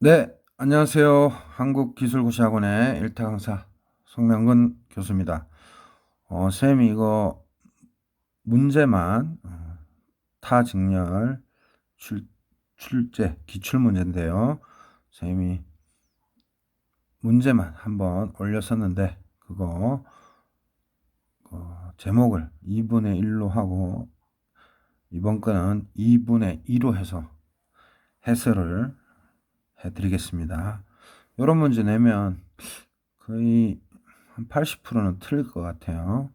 네, 안녕하세요. 한국기술고시학원의 일타 강사 송명근 교수입니다. 쌤이 이거 문제만 타직렬 출제 기출문제인데요. 쌤이 문제만 한번 올렸었는데 그거 제목을 2분의 1로 하고 이번 거는 2분의 2로 해서 해설을 해드리겠습니다. 이런 문제 내면 거의 한 80%는 틀릴 것 같아요.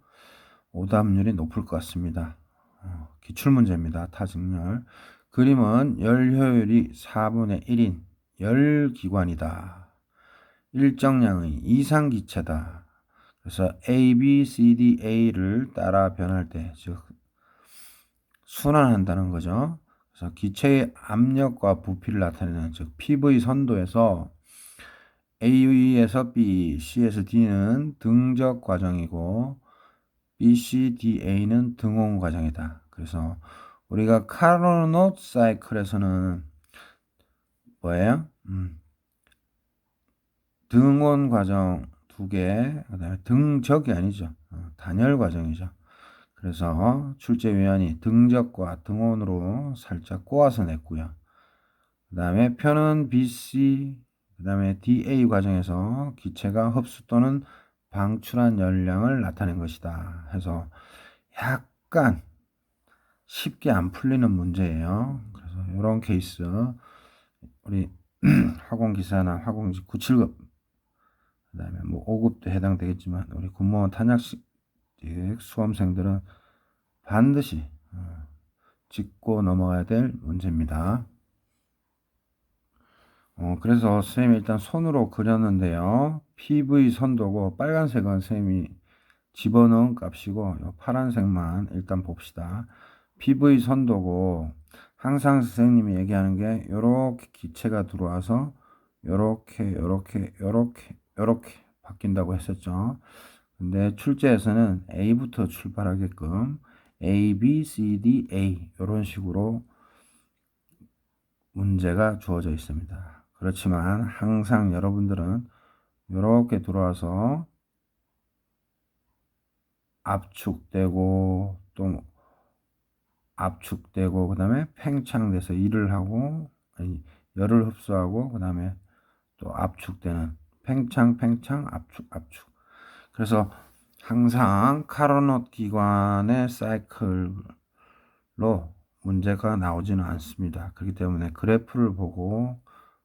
오답률이 높을 것 같습니다. 기출문제입니다. 타직열. 그림은 열 효율이 4분의 1인 열기관이다. 일정량의 이상기체다. 그래서 A, B, C, D, A를 따라 변할 때, 즉 순환한다는 거죠. 그래서 기체의 압력과 부피를 나타내는, 즉 PV 선도에서 A에서 B, C에서 D는 등적 과정이고 B, C, D, A는 등온 과정이다. 그래서 우리가 카르노트 사이클에서는 뭐예요? 등온 과정 두 개, 그다음에 등적이 아니죠. 단열 과정이죠. 그래서 출제위원이 등적과 등온으로 살짝 꼬아서 냈고요. 그다음에 표는 BC, 그다음에 DA 과정에서 기체가 흡수 또는 방출한 열량을 나타낸 것이다. 해서 약간 쉽게 안 풀리는 문제예요. 그래서 이런 케이스 우리 학원기사나 학원지 9, 7급 그다음에 뭐 5급도 해당되겠지만 우리 군무원 탄약식 수험생들은 반드시 짚고 넘어가야 될 문제입니다. 그래서 선생님이 일단 손으로 그렸는데요. PV 선도고 빨간색은 선생님이 집어넣은 값이고 파란색만 일단 봅시다. PV 선도고 항상 선생님이 얘기하는 게 이렇게 기체가 들어와서 요렇게 바뀐다고 했었죠. 근데 출제에서는 A부터 출발하게끔 A, B, C, D, A 이런 식으로 문제가 주어져 있습니다. 그렇지만 항상 여러분들은 이렇게 들어와서 압축되고 또 압축되고 그다음에 팽창돼서 일을 하고 아니, 열을 흡수하고 그다음에 또 압축되는 팽창 압축 그래서 항상 카르노트 기관의 사이클로 문제가 나오지는 않습니다. 그렇기 때문에 그래프를 보고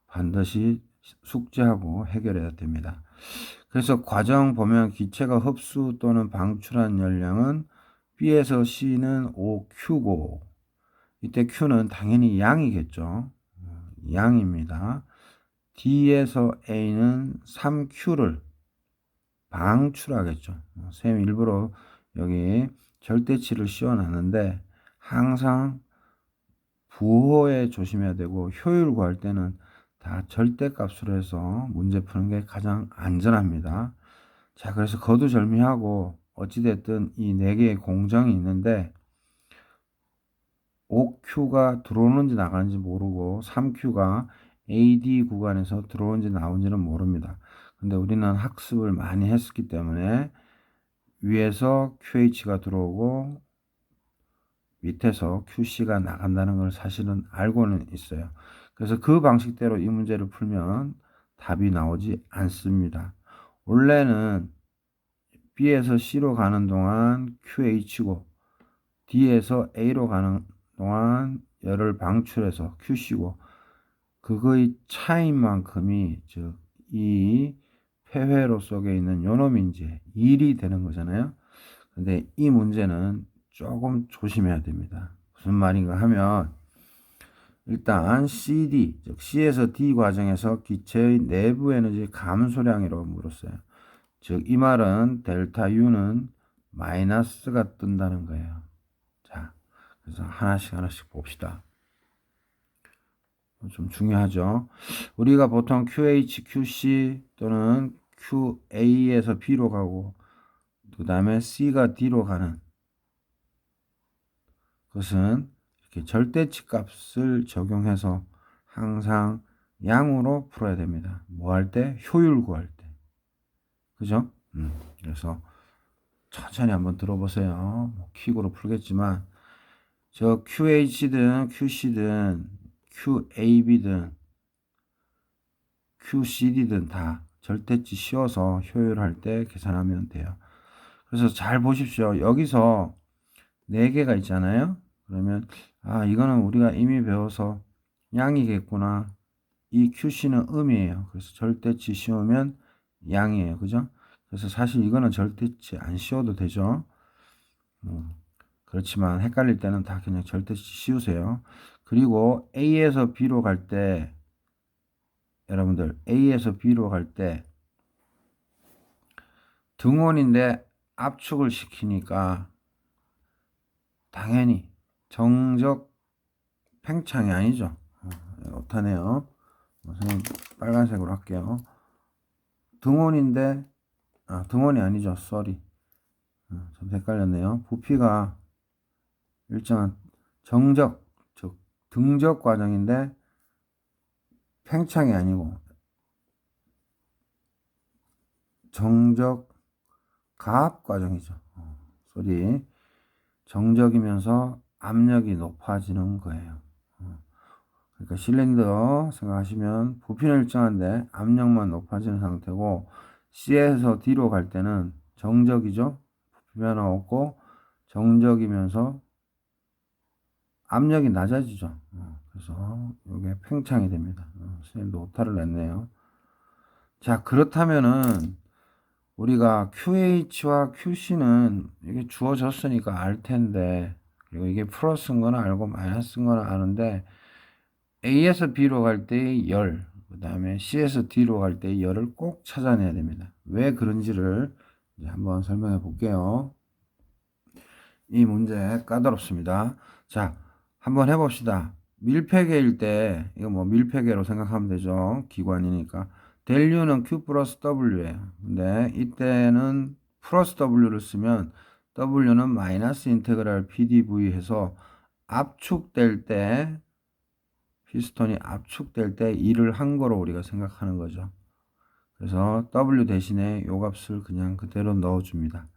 반드시 숙지하고 해결해야 됩니다. 그래서 과정 보면 기체가 흡수 또는 방출한 열량은 B에서 C는 5Q고 이때 Q는 당연히 양이겠죠. 양입니다. D에서 A는 3Q를 방출하겠죠. 선생님 일부러 여기 절대치를 씌워놨는데 항상 부호에 조심해야 되고 효율 구할 때는 다 절대값으로 해서 문제 푸는 게 가장 안전합니다. 자, 그래서 거두절미하고 어찌됐든 이 네 개의 공정이 있는데 5Q가 들어오는지 나가는지 모르고 3Q가 AD 구간에서 들어오는지 나오는지는 모릅니다. 근데 우리는 학습을 많이 했었기 때문에 위에서 QH가 들어오고 밑에서 QC가 나간다는 걸 사실은 알고는 있어요. 그래서 그 방식대로 이 문제를 풀면 답이 나오지 않습니다. 원래는 B에서 C로 가는 동안 QH고 D에서 A로 가는 동안 열을 방출해서 QC고 그거의 차이인 만큼이 즉 이 폐회로 속에 있는 요놈이 이제 1이 되는 거잖아요. 근데 이 문제는 조금 조심해야 됩니다. 무슨 말인가 하면 일단 CD, 즉 C에서 D 과정에서 기체의 내부 에너지 감소량이라고 물었어요. 즉 이 말은 델타 U는 마이너스가 뜬다는 거예요. 자, 그래서 하나씩 봅시다. 좀 중요하죠. 우리가 보통 QH, QC 또는 QA에서 B로 가고 그 다음에 C가 D로 가는 것은 이렇게 절대치 값을 적용해서 항상 양으로 풀어야 됩니다. 뭐 할 때? 효율 구할 때. 그죠? 그래서 천천히 한번 들어보세요. 뭐 퀵으로 풀겠지만 저 QH든 QC든 QAB든 QCD든 다 절대치 씌워서 효율할 때 계산하면 돼요. 그래서 잘 보십시오. 여기서 4개가 있잖아요. 그러면 이거는 우리가 이미 배워서 양이겠구나. 이 QC는 음이에요. 그래서 절대치 씌우면 양이에요. 그죠? 그래서 사실 이거는 절대치 안 씌워도 되죠. 그렇지만 헷갈릴 때는 다 그냥 절대치 씌우세요. 그리고 A에서 B로 갈 때, 여러분들 A에서 B로 갈 때 등원인데 압축을 시키니까 당연히 정적 팽창이 아니죠. 못하네요. 선생님 빨간색으로 할게요. 등원인데 등원이 아니죠. 쏘리. 좀 헷갈렸네요. 부피가 일정한 정적, 즉 등적 과정인데 팽창이 아니고 정적 가압 과정이죠. 쏘리. 정적이면서 압력이 높아지는 거예요. 그러니까 실린더 생각하시면 부피는 일정한데 압력만 높아지는 상태고 C에서 D로 갈 때는 정적이죠. 부피 변화 없고 정적이면서 압력이 낮아지죠. 그래서 이게 팽창이 됩니다. 선생님도 오타를 냈네요. 자, 그렇다면은 우리가 QH와 QC는 이게 주어졌으니까 알 텐데, 그리고 이게 플러스인 거는 알고 마이너스인 거는 아는데, A에서 B로 갈 때의 열, 그 다음에 C에서 D로 갈 때의 열을 꼭 찾아내야 됩니다. 왜 그런지를 이제 한번 설명해 볼게요. 이 문제 까다롭습니다. 자, 한번 해봅시다. 밀폐계일 때, 이거 뭐 밀폐계로 생각하면 되죠. 기관이니까. 델 U는 Q 플러스 W예요. 근데 이때는 플러스 W를 쓰면 W는 마이너스 인테그랄 PDV 해서 압축될 때, 피스톤이 압축될 때 일을 한 거로 우리가 생각하는 거죠. 그래서 W 대신에 요 값을 그냥 그대로 넣어줍니다.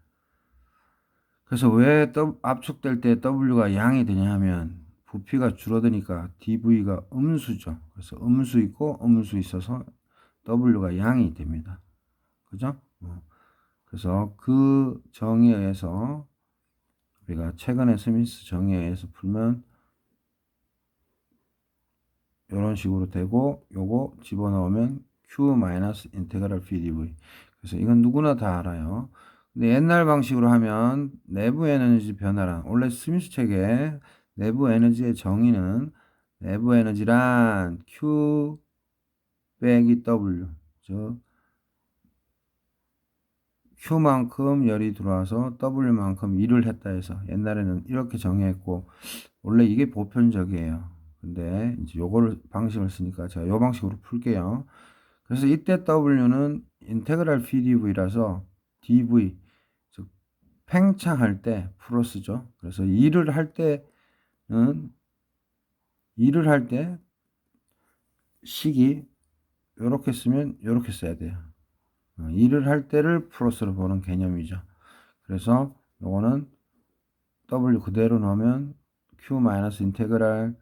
그래서 왜 압축될 때 W가 양이 되냐 하면 부피가 줄어드니까 dV가 음수죠. 그래서 음수 있고 음수 있어서 W가 양이 됩니다. 그죠? 그래서 그 정의에 의해서 우리가 최근에 스미스 정의에 의해서 풀면 이런 식으로 되고 요거 집어넣으면 Q 마이너스 인테그랄 PDV. 그래서 이건 누구나 다 알아요. 근데 옛날 방식으로 하면 내부 에너지 변화란 원래 스미스 책의 내부 에너지의 정의는 내부 에너지란 Q 빼기 W 즉 Q만큼 열이 들어와서 W만큼 일을 했다 해서 옛날에는 이렇게 정의했고 원래 이게 보편적이에요. 근데 이제 요거를 방식을 쓰니까 제가 요 방식으로 풀게요. 그래서 이때 W는 인테그랄 PDV라서 DV 즉 팽창할 때 플러스죠. 그래서 일을 할 때는 식이 요렇게 쓰면 요렇게 써야 돼요. 일을 할 때를 플러스로 보는 개념이죠. 그래서 요거는 W 그대로 넣으면 Q 마이너스 인테그랄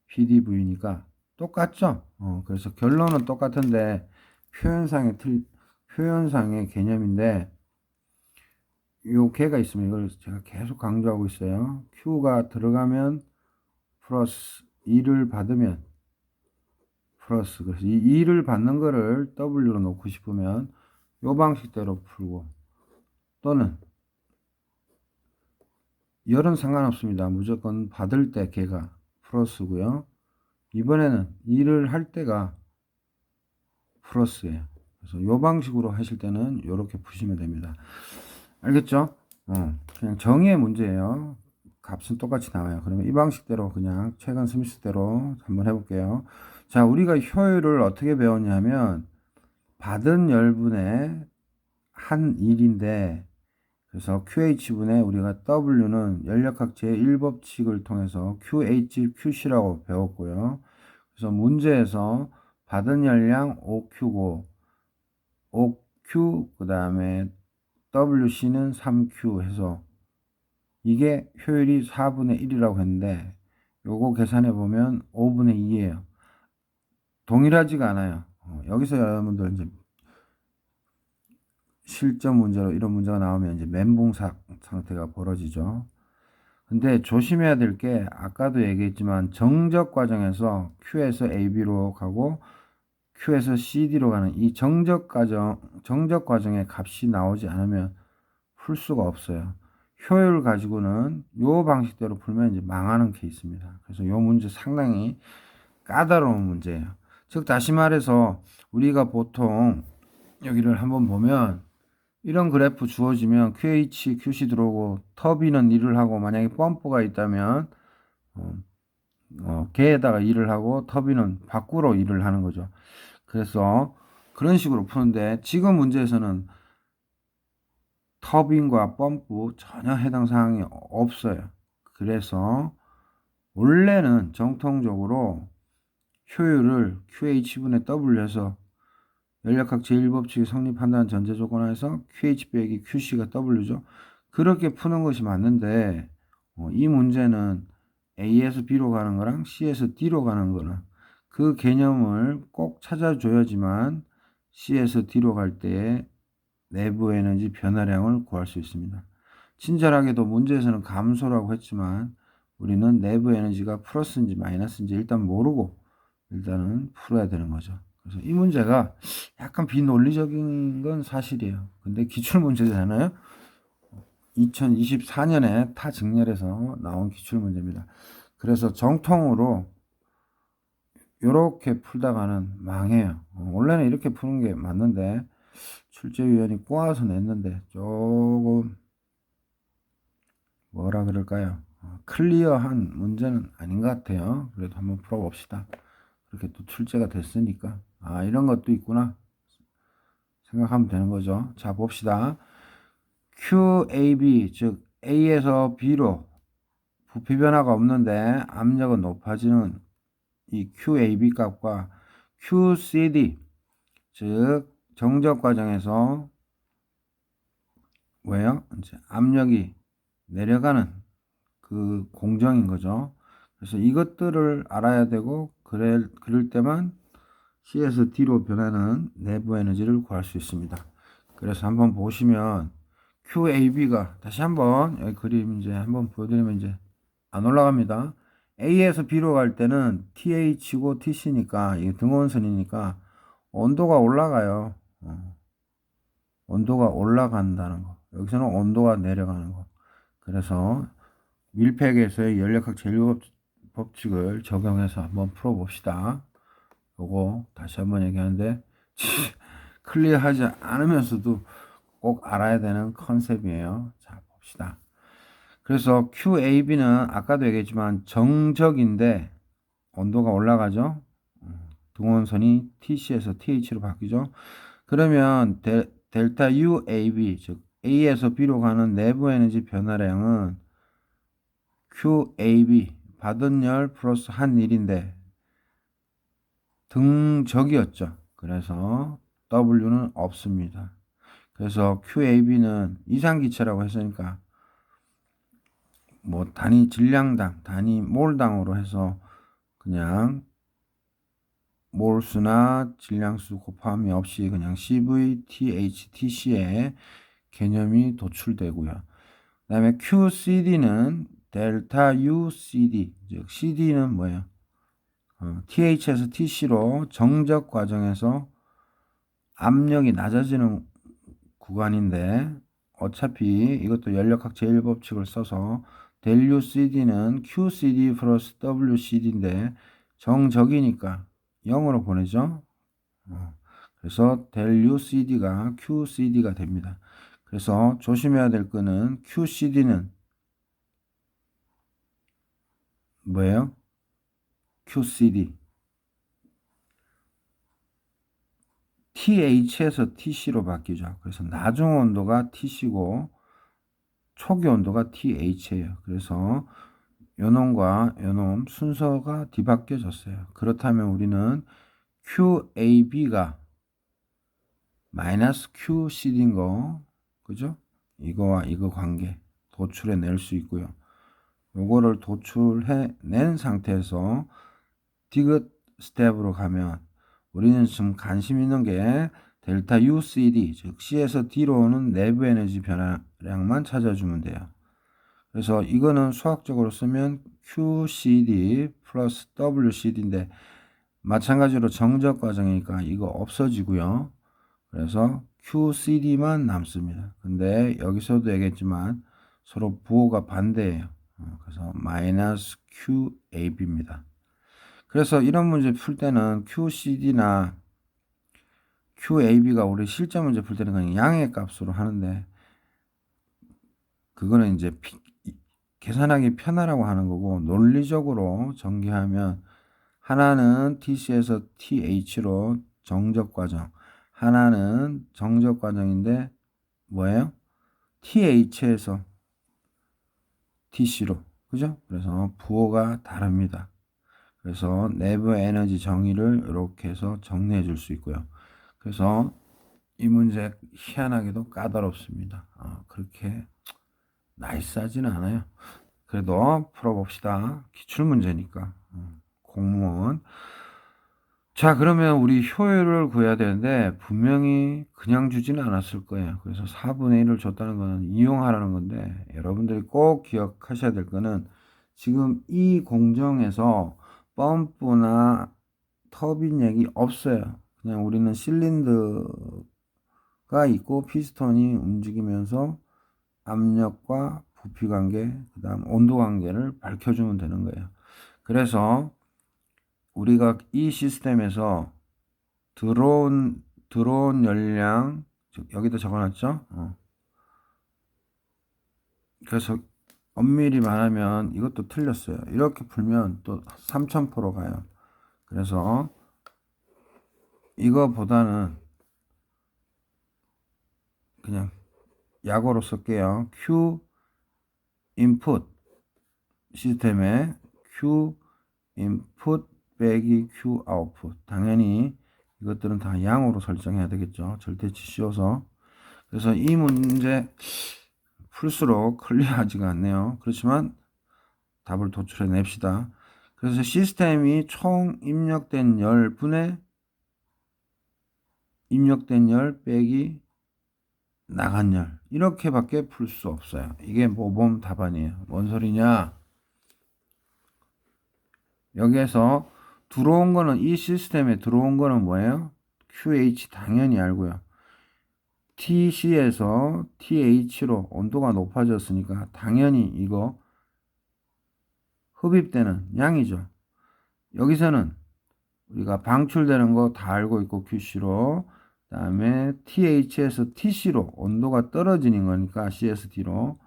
PDV니까 똑같죠? 그래서 결론은 똑같은데 표현상의 개념인데 요 개가 있으면 이걸 제가 계속 강조하고 있어요. Q가 들어가면 플러스 2를 받으면 플러스 그래서 이 2를 받는 거를 W로 놓고 싶으면 요 방식대로 풀고 또는 열은 상관없습니다. 무조건 받을 때 개가 플러스고요. 이번에는 2를 할 때가 플러스예요. 그래서 요 방식으로 하실 때는 이렇게 푸시면 됩니다. 알겠죠? 그냥 정의의 문제예요. 값은 똑같이 나와요. 그러면 이 방식대로 그냥 최근 스미스대로 한번 해볼게요. 자, 우리가 효율을 어떻게 배웠냐면 받은 열분의 한 일인데 그래서 QH분의 우리가 W는 연력학 제1법칙을 통해서 QH, QC라고 배웠고요. 그래서 문제에서 받은 열량 OQ고, OQ, 그 다음에 WC는 3Q 해서 이게 효율이 4분의 1이라고 했는데 요거 계산해 보면 5분의 2예요. 동일하지가 않아요. 여기서 여러분들 이제 실전 문제로 이런 문제가 나오면 이제 멘붕 상태가 벌어지죠. 근데 조심해야 될 게 아까도 얘기했지만 정적 과정에서 Q에서 AB로 가고 Q에서 CD로 가는 이 정적 과정의 값이 나오지 않으면 풀 수가 없어요. 효율 가지고는 요 방식대로 풀면 이제 망하는 케이스입니다. 그래서 요 문제 상당히 까다로운 문제예요. 즉 다시 말해서 우리가 보통 여기를 한번 보면 이런 그래프 주어지면 QH, QC 들어오고 터비는 일을 하고 만약에 펌프가 있다면 개에다가 일을 하고 터비는 밖으로 일을 하는 거죠. 그래서 그런 식으로 푸는데 지금 문제에서는 터빈과 펌프 전혀 해당 사항이 없어요. 그래서 원래는 정통적으로 효율을 QH분의 W 해서 연력학 제1법칙이 성립한다는 전제 조건하에서 QH 빼기 QC가 W죠. 그렇게 푸는 것이 맞는데 이 문제는 A에서 B로 가는 거랑 C에서 D로 가는 거랑 그 개념을 꼭 찾아줘야지만 C에서 D로 갈 때에 내부 에너지 변화량을 구할 수 있습니다. 친절하게도 문제에서는 감소라고 했지만 우리는 내부 에너지가 플러스인지 마이너스인지 일단 모르고 일단은 풀어야 되는 거죠. 그래서 이 문제가 약간 비논리적인 건 사실이에요. 근데 기출문제잖아요. 2024년에 타 직렬에서 나온 기출문제입니다. 그래서 정통으로 이렇게 풀다가는 망해요. 원래는 이렇게 푸는 게 맞는데 출제위원이 꼬아서 냈는데 조금 뭐라 그럴까요? 클리어한 문제는 아닌 것 같아요. 그래도 한번 풀어봅시다. 그렇게 또 출제가 됐으니까 이런 것도 있구나 생각하면 되는 거죠. 자 봅시다. QAB 즉 A에서 B로 부피 변화가 없는데 압력은 높아지는 이 QAB 값과 QCD 즉 정적 과정에서 뭐예요? 이제 압력이 내려가는 그 공정인 거죠. 그래서 이것들을 알아야 되고 그럴 때만 C에서 D로 변하는 내부 에너지를 구할 수 있습니다. 그래서 한번 보시면 QAB가 다시 한번 여기 그림 이제 한번 보여드리면 이제 안 올라갑니다. A에서 B로 갈 때는 TH고 TC니까 이게 등원선이니까 온도가 올라가요. 온도가 올라간다는 거. 여기서는 온도가 내려가는 거. 그래서 밀폐에서의 연력학 제1법칙을 적용해서 한번 풀어봅시다. 요거 다시 한번 얘기하는데 클리어하지 않으면서도 꼭 알아야 되는 컨셉이에요. 자 봅시다. 그래서 QAB는 아까도 얘기했지만 정적인데 온도가 올라가죠. 등원선이 TC에서 TH로 바뀌죠. 그러면 델타 UAB 즉 A에서 B로 가는 내부 에너지 변화량은 QAB 받은 열 플러스 한 일인데 등적이었죠. 그래서 W는 없습니다. 그래서 QAB는 이상기체라고 했으니까 뭐 단위 질량당, 단위 몰당으로 해서 그냥 몰수나 질량수 곱함이 없이 그냥 CV, TH, TC의 개념이 도출되고요. 그 다음에 QCD는 델타 UCD, 즉 CD는 뭐예요? TH에서 TC로 정적 과정에서 압력이 낮아지는 구간인데 어차피 이것도 연력학 제1법칙을 써서 델 UCD는 QCD 플러스 WCD인데 정적이니까 0으로 보내죠. 그래서 델 UCD가 QCD가 됩니다. 그래서 조심해야 될 거는 QCD는 뭐예요? QCD TH에서 TC로 바뀌죠. 그래서 나중 온도가 TC고 초기 온도가 TH예요. 그래서 요놈과 요놈 순서가 뒤바뀌어졌어요. 그렇다면 우리는 QAB가 마이너스 QCD인 거, 그죠? 이거와 이거 관계 도출해 낼 수 있고요. 요거를 도출해 낸 상태에서 디귿 스텝으로 가면 우리는 지금 관심 있는 게 델타 UCD, 즉 C에서 D로 오는 내부 에너지 변화량만 찾아주면 돼요. 그래서 이거는 수학적으로 쓰면 QCD 플러스 WCD인데 마찬가지로 정적 과정이니까 이거 없어지고요. 그래서 QCD만 남습니다. 근데 여기서도 얘기했지만 서로 부호가 반대예요. 그래서 마이너스 QAB입니다. 그래서 이런 문제 풀 때는 QCD나 QAB가 우리 실제 문제 풀 때는 그냥 양의 값으로 하는데 그거는 이제 계산하기 편하라고 하는 거고, 논리적으로 전개하면 하나는 TC에서 TH로 정적 과정, 하나는 정적 과정인데 뭐예요? TH에서 TC로, 그죠? 그래서 부호가 다릅니다. 그래서 내부 에너지 정의를 이렇게 해서 정리해 줄 수 있고요. 그래서 이 문제 희한하게도 까다롭습니다. 그렇게 나이스하지는 않아요. 그래도 풀어봅시다. 기출문제니까. 공무원. 자, 그러면 우리 효율을 구해야 되는데 분명히 그냥 주지는 않았을 거예요. 그래서 4분의 1을 줬다는 거는 이용하라는 건데 여러분들이 꼭 기억하셔야 될 거는 지금 이 공정에서 펌프나 터빈 얘기 없어요. 그냥 우리는 실린더가 있고 피스톤이 움직이면서 압력과 부피 관계, 그 다음 온도 관계를 밝혀주면 되는 거예요. 그래서 우리가 이 시스템에서 들어온 열량, 여기다 적어놨죠? 그래서 엄밀히 말하면 이것도 틀렸어요. 이렇게 풀면 또 3000%로 가요. 그래서 이거보다는 그냥 약어로 쓸게요. Q 인풋 시스템에 Q 인풋 빼기 Q 아웃풋. 당연히 이것들은 다 양으로 설정해야 되겠죠. 절대치 씌워서. 그래서 이 문제 풀수록 클리어하지가 않네요. 그렇지만 답을 도출해 냅시다. 그래서 시스템이 총 입력된 열 빼기 나간 열, 이렇게밖에 풀 수 없어요. 이게 모범 답안이에요. 뭔 소리냐? 여기에서 들어온 거는, 이 시스템에 들어온 거는 뭐예요? QH 당연히 알고요. TC에서 TH로 온도가 높아졌으니까 당연히 이거 흡입되는 양이죠. 여기서는 우리가 방출되는 거 다 알고 있고 QC로, 그 다음에 TH에서 TC로 온도가 떨어지는 거니까 CSD로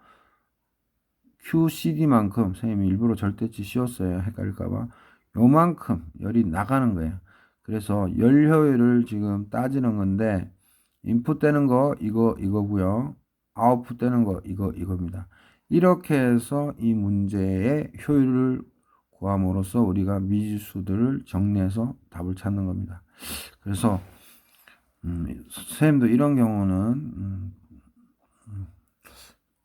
QCD만큼, 선생님이 일부러 절대치 씌웠어요. 헷갈릴까봐. 요만큼 열이 나가는 거예요. 그래서 열 효율을 지금 따지는 건데, 인풋 되는 거 이거고요. 아웃풋 되는 거 이겁니다. 이렇게 해서 이 문제의 효율을 구함으로써 우리가 미지수들을 정리해서 답을 찾는 겁니다. 그래서 선생님도 이런 경우는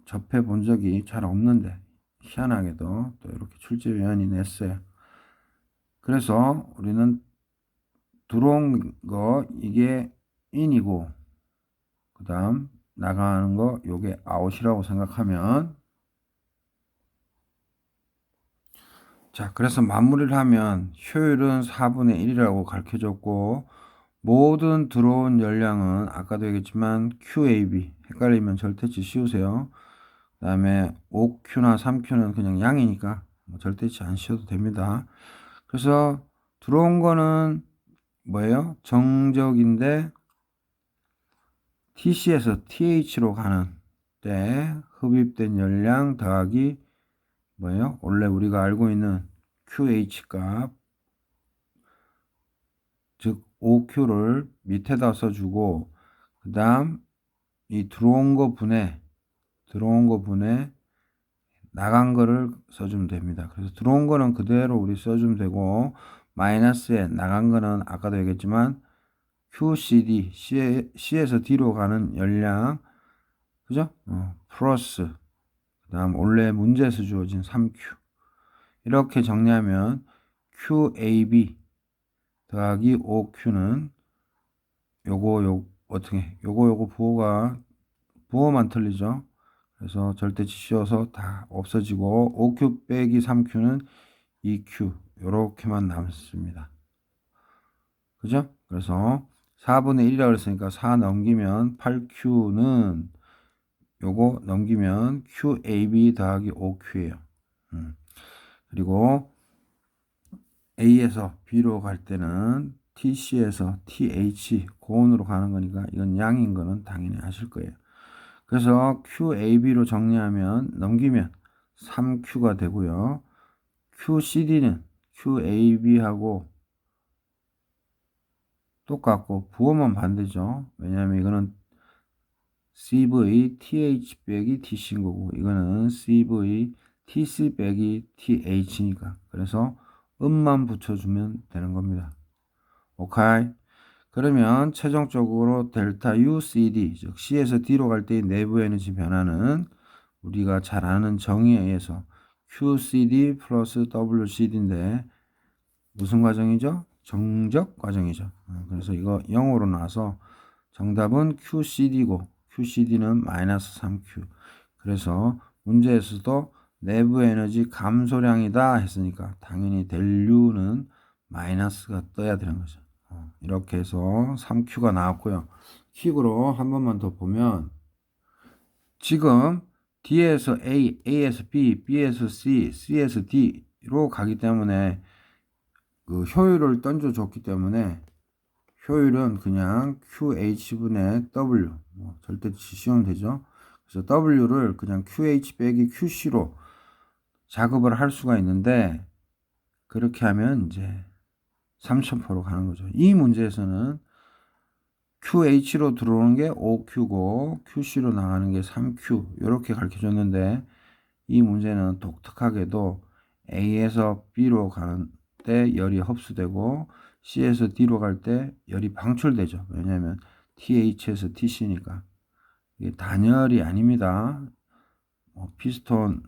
접해 본 적이 잘 없는데 희한하게도 또 이렇게 출제위원이 냈어요. 그래서 우리는 들어온 거 이게 인이고, 그 다음 나가는 거 요게 아웃이라고 생각하면, 자, 그래서 마무리를 하면 효율은 4분의 1이라고 가르쳐줬고, 모든 들어온 열량은 아까도 얘기했지만 QAB, 헷갈리면 절대치 씌우세요. 그 다음에 5Q나 3Q는 그냥 양이니까 뭐 절대치 안 씌워도 됩니다. 그래서 들어온 거는 뭐예요? 정적인데 TC에서 TH로 가는 때 흡입된 열량 더하기 뭐예요? 원래 우리가 알고 있는 QH 값, 즉 5Q를 밑에다 써주고, 그 다음 이 들어온 거 분해 나간 거를 써주면 됩니다. 그래서 들어온 거는 그대로 우리 써주면 되고, 마이너스에 나간 거는 아까도 얘기했지만 QCD, C에서 D로 가는 열량, 그죠? 플러스, 그 다음 원래 문제에서 주어진 3Q. 이렇게 정리하면 QAB 더하기 OQ는 요거 부호만 틀리죠. 그래서 절대치 씌워서 다 없어지고 OQ 빼기 3Q는 EQ 요렇게만 남습니다. 그죠? 그래서 4분의 1이라고 그랬으니까 4 넘기면 8Q는 요거 넘기면 QAB 더하기 OQ예요. 그리고 A에서 B로 갈 때는 TC에서 TH 고온으로 가는 거니까 이건 양인 거는 당연히 아실 거예요. 그래서 QAB로 정리하면 넘기면 3Q가 되고요. QCD는 QAB하고 똑같고 부호만 반대죠. 왜냐하면 이거는 CV TH 빼기 TC인 거고 이거는 CV TC 빼기 TH니까 그래서 음만 붙여주면 되는 겁니다. 오케이. 그러면 최종적으로 델타 UCD 즉 C에서 D로 갈 때의 내부 에너지 변화는 우리가 잘 아는 정의에 의해서 QCD 플러스 WCD인데 무슨 과정이죠? 정적 과정이죠. 그래서 이거 0으로 나와서 정답은 QCD고 QCD는 마이너스 3Q. 그래서 문제에서도 내부 에너지 감소량이다 했으니까 당연히 델유는 마이너스가 떠야 되는 거죠. 이렇게 해서 3Q가 나왔고요. 킥으로 한 번만 더 보면 지금 D에서 A, A에서 B, B에서 C, C에서 D로 가기 때문에 그 효율을 던져줬기 때문에 효율은 그냥 QH분의 W 절대치 씌우면 되죠. 그래서 W를 그냥 QH 빼기 QC로 작업을 할 수가 있는데 그렇게 하면 이제 3000%로 가는 거죠. 이 문제에서는 QH로 들어오는 게 5Q고 QC로 나가는 게 3Q 이렇게 가르쳐줬는데 이 문제는 독특하게도 A에서 B로 가는 때 열이 흡수되고 C에서 D로 갈 때 열이 방출되죠. 왜냐하면 TH에서 TC니까 이게 단열이 아닙니다. 피스톤과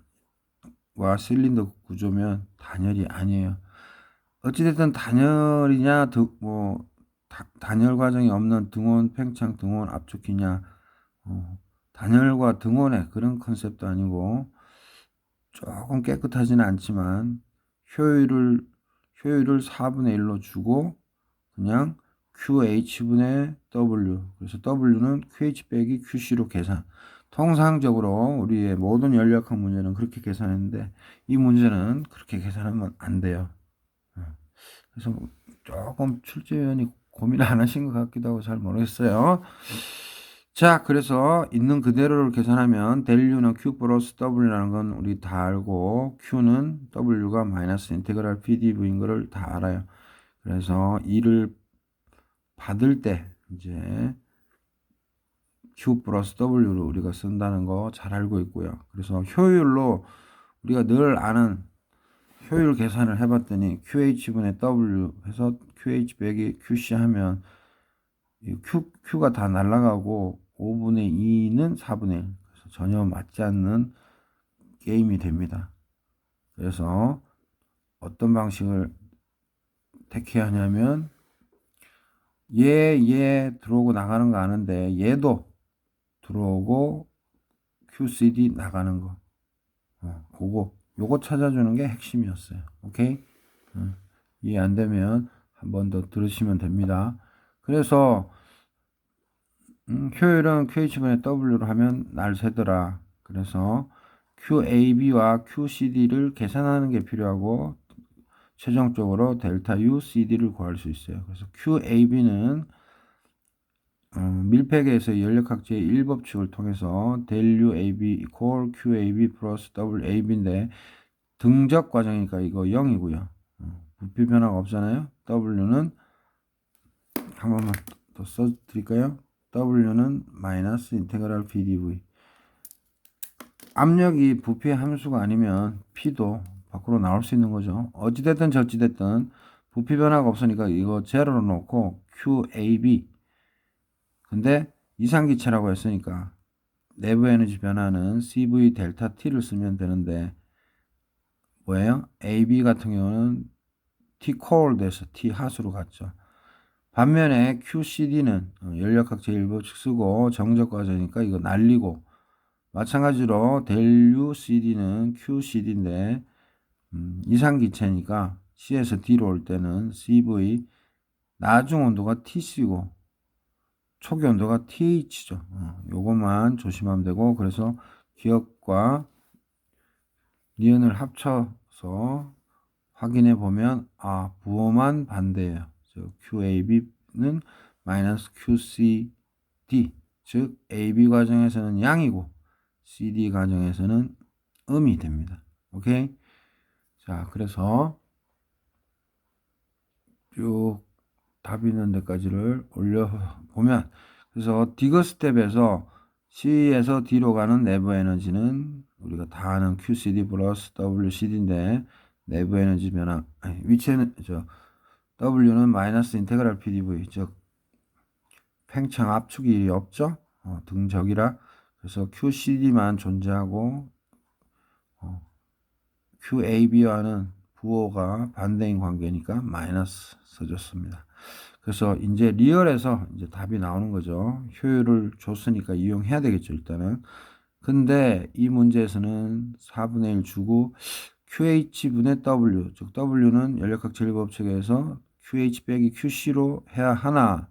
실린더 구조면 단열이 아니에요. 어찌됐든 단열이냐 단열 과정이 없는 등원 팽창 등원 압축기냐 단열과 등원의 그런 컨셉도 아니고 조금 깨끗하지는 않지만 효율을 4분의 1로 주고 그냥 QH분의 W 그래서 W는 QH 빼기 QC로 계산. 통상적으로 우리의 모든 연력학 문제는 그렇게 계산했는데 이 문제는 그렇게 계산하면 안 돼요. 그래서 조금 출제위원이 고민을 안 하신 것 같기도 하고 잘 모르겠어요. 자, 그래서 있는 그대로를 계산하면 델유는 Q 플러스 W라는 건 우리 다 알고 Q는 W가 마이너스 인테그랄 PDV인 거를 다 알아요. 그래서 이를 받을 때 이제 Q 플러스 W를 우리가 쓴다는 거 잘 알고 있고요. 그래서 효율로 우리가 늘 아는 효율 계산을 해봤더니 QH분의 W 해서 QH 빼기 QC 하면 Q가 다 날아가고 5분의 2는 4분의 1. 그래서 전혀 맞지 않는 게임이 됩니다. 그래서 어떤 방식을 택해야 하냐면 얘 들어오고 나가는 거 아는데 얘도 들어오고 QCD 나가는 거. 요거 찾아주는 게 핵심이었어요. 오케이? 이해 안 되면 한 번 더 들으시면 됩니다. 그래서 효율은 QH분의 W로 하면 날 새더라. 그래서 QAB와 QCD를 계산하는 게 필요하고 최종적으로 델타 UCD를 구할 수 있어요. 그래서 QAB는 밀폐계에서 연력학제의 1법칙을 통해서 델 UAB equal QAB 플러스 WAB인데 등적 과정이니까 이거 0이고요. 부피 변화가 없잖아요. W는 한 번만 더 써드릴까요? W는 마이너스 인테그랄 PDV. 압력이 부피의 함수가 아니면 P도 밖으로 나올 수 있는 거죠. 어찌됐든 저찌됐든 부피 변화가 없으니까 이거 제로로 놓고 QAB. 근데 이상기체라고 했으니까 내부 에너지 변화는 CV 델타 T를 쓰면 되는데 뭐예요? AB 같은 경우는 T cold에서 T 핫으로 갔죠. 반면에 QCD는 연력학 제1법칙 쓰고 정적 과정이니까 이거 날리고, 마찬가지로 델U CD는 QCD인데 이상기체니까 C에서 D로 올 때는 CV 나중 온도가 TC고 초기 온도가 TH죠. 요것만 조심하면 되고, 그래서 기억과 니은을 합쳐서 확인해 보면 부호만 반대예요. QAB는 마이너스 QCD, 즉 AB 과정에서는 양이고 CD 과정에서는 음이 됩니다. 오케이? 자, 그래서 쭉 답 있는 데까지를 올려보면, 그래서 디그 스텝에서 C에서 D로 가는 내부 에너지는 우리가 다 아는 QCD 플러스 WCD인데, 내부 에너지 변화, 위치에는 W는 마이너스 인테그랄 PDV, 즉 팽창 압축이 없죠. 등적이라. 그래서 QCD만 존재하고 QAB와는 부호가 반대인 관계니까 마이너스 써줬습니다. 그래서 이제 리얼에서 이제 답이 나오는 거죠. 효율을 줬으니까 이용해야 되겠죠, 일단은. 근데 이 문제에서는 4분의 1 주고 QH분의 W, 즉 W는 연력학 제1법칙에서 QH 빼기 QC로 해야 하나,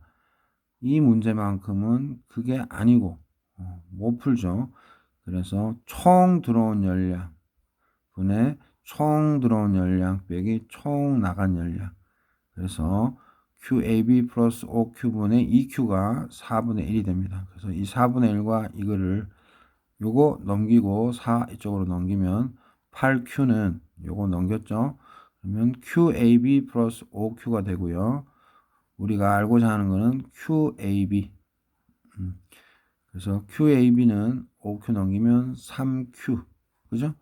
이 문제만큼은 그게 아니고 못 풀죠. 그래서 총 들어온 열량 분의 총 들어온 열량 빼기 총 나간 열량. 그래서 QAB 플러스 OQ분의 EQ가 4분의 1이 됩니다. 그래서 이 4분의 1과 이거를 요거 넘기고 4 이쪽으로 넘기면 8Q는 요거 넘겼죠. 그러면 QAB 플러스 OQ가 되고요. 우리가 알고자 하는 거는 QAB. 그래서 QAB는 OQ 넘기면 3Q. 그죠?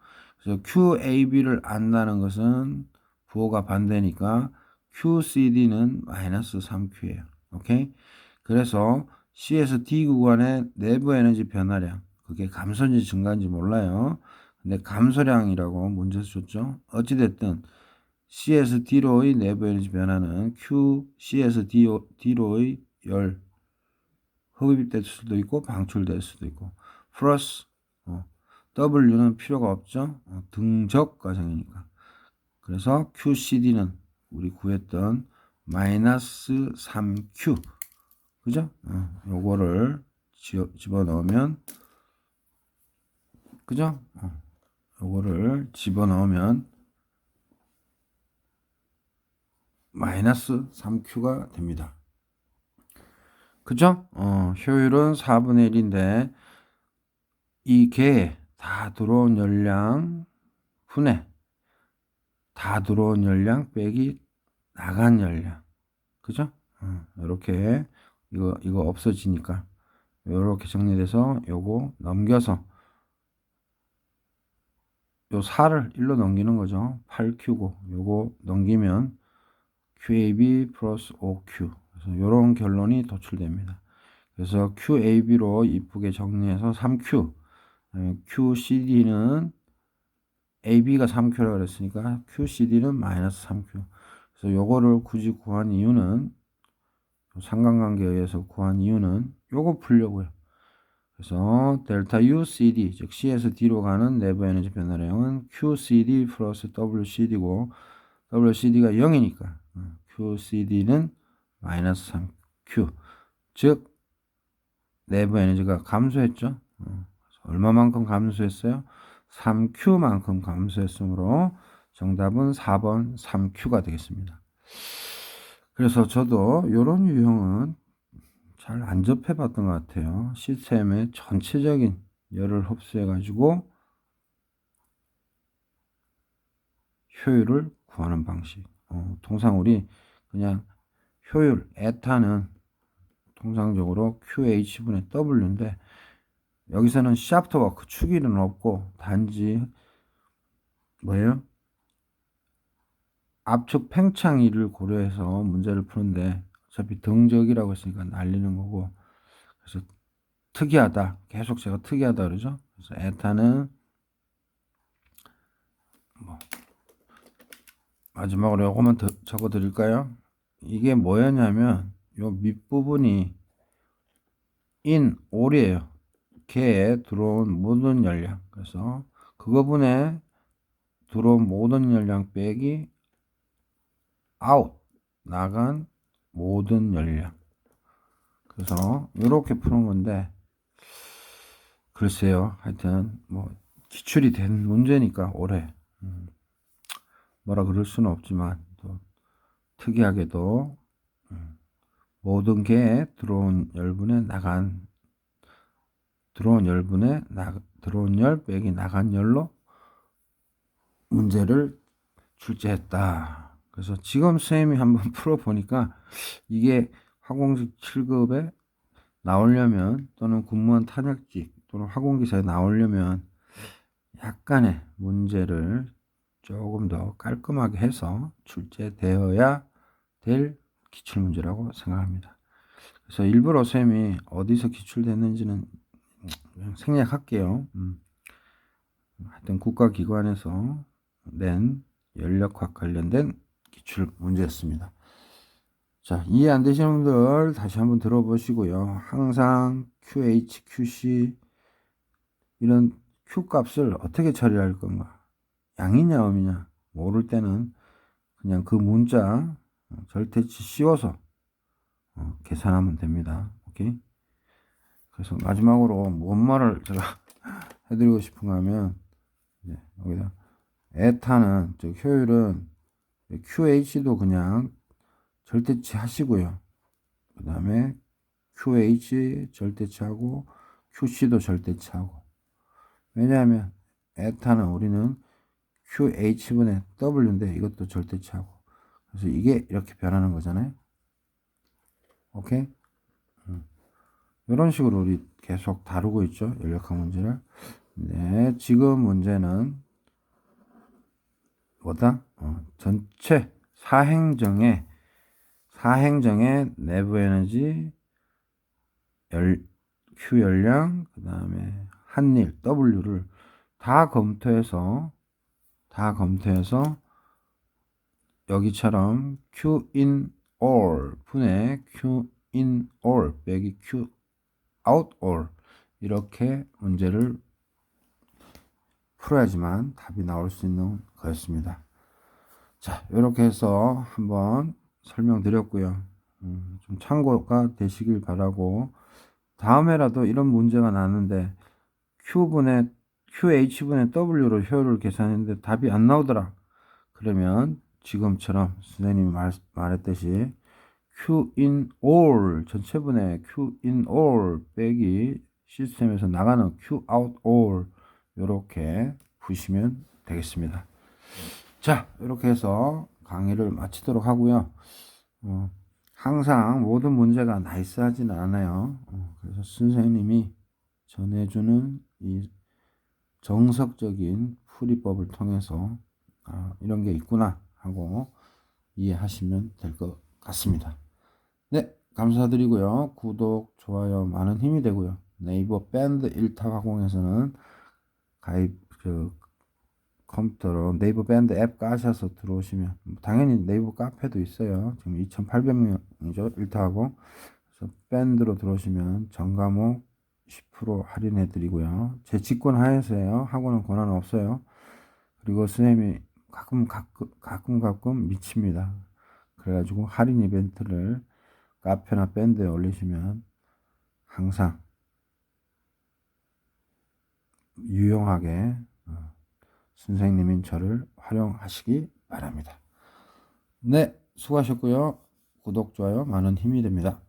그래서 QAB를 안다는 것은 부호가 반대니까 QCD는 마이너스 3Q예요. 오케이? 그래서 C에서 D 구간의 내부 에너지 변화량, 그게 감소인지 증가인지 몰라요. 근데 감소량이라고 문제에서 줬죠. 어찌됐든 C에서 D로의 내부 에너지 변화는 C에서 D로의 열, 흡입될 수도 있고 방출될 수도 있고, 플러스 W는 필요가 없죠. 등적 과정이니까. 그래서 QCD는 우리 구했던 마이너스 3Q. 그죠? 요거를 집어넣으면, 그죠? 요거를 집어넣으면 마이너스 3Q가 됩니다. 그죠? 효율은 4분의 1인데 이 개에 다 들어온 열량 분해 다 들어온 열량 빼기 나간 열량. 그죠? 이렇게 이거 없어지니까 이렇게 정리돼서 요거 넘겨서 요 4를 1로 넘기는 거죠. 8Q고 요거 넘기면 QAB 플러스 OQ. 그래서 요런 결론이 도출됩니다. 그래서 QAB로 이쁘게 정리해서 3Q. QCD는 AB가 3Q라고 그랬으니까 QCD는 마이너스 3Q. 그래서 요거를 굳이 구한 이유는, 상관관계에 의해서 구한 이유는 요거 풀려고요. 그래서 델타 UCD, 즉 C에서 D로 가는 내부 에너지 변화량은 QCD 플러스 WCD고, WCD가 0이니까 QCD는 마이너스 3Q. 즉 내부 에너지가 감소했죠. 얼마만큼 감소했어요? 3Q만큼 감소했으므로 정답은 4번 3Q가 되겠습니다. 그래서 저도 이런 유형은 잘 안 접해 봤던 것 같아요. 시스템의 전체적인 열을 흡수해 가지고 효율을 구하는 방식. 통상 우리 그냥 효율, 에타는 통상적으로 QH분의 W인데, 여기서는 샤프트 워크, 축일은 없고 단지 뭐예요? 압축 팽창일을 고려해서 문제를 푸는데 어차피 등적이라고 했으니까 날리는 거고, 그래서 특이하다. 계속 제가 특이하다 그러죠. 그래서 에타는 뭐 마지막으로 요거만 더 적어 드릴까요? 이게 뭐였냐면 요 밑부분이 in all이에요. 걔에 들어온 모든 열량. 그래서 그거분에 들어온 모든 열량 빼기 out 나간 모든 열량. 그래서 이렇게 푸는 건데, 글쎄요. 하여튼 뭐 기출이 된 문제니까 올해 뭐라 그럴 수는 없지만, 또 특이하게도 모든 개에 들어온 열분에 나간 들어온 열 빼기 나간 열로 문제를 출제했다. 그래서 지금 선생님이 한번 풀어보니까 이게 화공직 7급에 나오려면, 또는 군무원 탄약직 또는 화공기사에 나오려면 약간의 문제를 조금 더 깔끔하게 해서 출제되어야 될 기출문제라고 생각합니다. 그래서 일부러 쌤이 어디서 기출됐는지는 그냥 생략할게요. 하여튼 국가기관에서 낸 연력학 관련된 기출 문제였습니다. 자, 이해 안 되시는 분들 다시 한번 들어보시고요. 항상 QH, QC 이런 Q 값을 어떻게 처리할 건가? 양이냐 음이냐 모를 때는 그냥 그 문자 절대치 씌워서 계산하면 됩니다. 오케이? 그래서 마지막으로 뭔 말을 제가 해드리고 싶은가 하면, 여기다 에타는 즉 효율은 QH도 그냥 절대치 하시고요. 그 다음에 QH 절대치하고 QC도 절대치하고. 왜냐하면 에타는 우리는 QH분의 W인데 이것도 절대치하고. 그래서 이게 이렇게 변하는 거잖아요. 오케이? 이런 식으로 우리 계속 다루고 있죠. 연력학 문제를. 네, 지금 문제는 뭐다? 전체 사행정의 내부 에너지, Q 열량, 그 다음에 한일 W를 다 검토해서 여기처럼 Q in all 분의 Q in all 빼기 Q out all 이렇게 문제를 풀어야지만 답이 나올 수 있는 거였습니다. 자, 이렇게 해서 한번 설명드렸고요. 좀 참고가 되시길 바라고, 다음에라도 이런 문제가 나는데 QH분의 W로 효율을 계산했는데 답이 안 나오더라. 그러면 지금처럼 선생님이 말했듯이 Q in all 전체분의 Q in all 빼기 시스템에서 나가는 Q out all 이렇게 푸시면 되겠습니다. 자, 이렇게 해서 강의를 마치도록 하고요. 항상 모든 문제가 나이스하지는 않아요. 그래서 선생님이 전해주는 이 정석적인 풀이법을 통해서 이런 게 있구나 하고 이해하시면 될 것 같습니다. 네, 감사드리고요. 구독, 좋아요 많은 힘이 되고요. 네이버 밴드 1타 가공에서는 가입 컴퓨터로 네이버 밴드 앱 까셔서 들어오시면, 당연히 네이버 카페도 있어요. 지금 2,800명이죠. 1타하고. 그래서 밴드로 들어오시면 전 과목 10% 할인해 드리고요. 제 직권 하에서요. 학원은 권한 없어요. 그리고 선생님이 가끔 미칩니다. 그래가지고 할인 이벤트를 카페나 밴드에 올리시면 항상 유용하게 선생님인 저를 활용하시기 바랍니다. 네, 수고하셨고요. 구독, 좋아요 많은 힘이 됩니다.